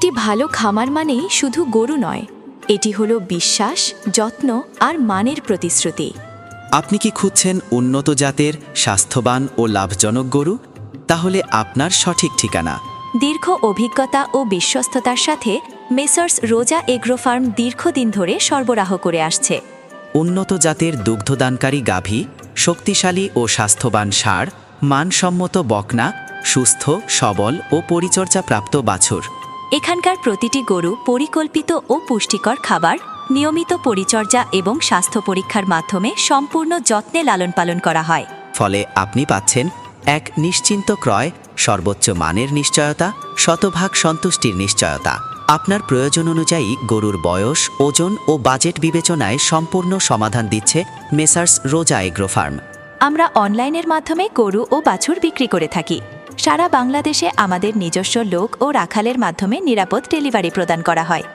একটি ভালো খামার মানেই শুধু গরু নয়, এটি হলো বিশ্বাস, যত্ন আর মানের প্রতিশ্রুতি। আপনি কি খুঁজছেন উন্নত জাতের, স্বাস্থ্যবান ও লাভজনক গরু? তাহলে আপনার সঠিক ঠিকানা। দীর্ঘ অভিজ্ঞতা ও বিশ্বস্ততার সাথে মেসার্স রোজা এগ্রো ফার্ম দীর্ঘদিন ধরে সরবরাহ করে আসছে। উন্নত জাতের দুগ্ধদানকারী গাভী, শক্তিশালী ও স্বাস্থ্যবান ষাঁড়, মানসম্মত বকনা, সুস্থ, সবল ও পরিচর্যাপ্রাপ্ত বাছুর। এখানকার প্রতিটি গরু পরিকল্পিত ও পুষ্টিকর খাবার, নিয়মিত পরিচর্যা এবং স্বাস্থ্য পরীক্ষার মাধ্যমে সম্পূর্ণ যত্নে লালন পালন করা হয়। ফলে আপনি পাচ্ছেন এক নিশ্চিন্ত ক্রয়, সর্বোচ্চ মানের নিশ্চয়তা, শতভাগ সন্তুষ্টির নিশ্চয়তা। আপনার প্রয়োজন অনুযায়ী গরুর বয়স, ওজন ও বাজেট বিবেচনায় সম্পূর্ণ সমাধান দিচ্ছে মেসার্স রোজা এগ্রো ফার্ম। আমরা অনলাইনের মাধ্যমে গরু ও বাছুর বিক্রি করে থাকি। সারা বাংলাদেশে আমাদের নিজস্ব লোক ও রাখালের মাধ্যমে নিরাপদ ডেলিভারি প্রদান করা হয়।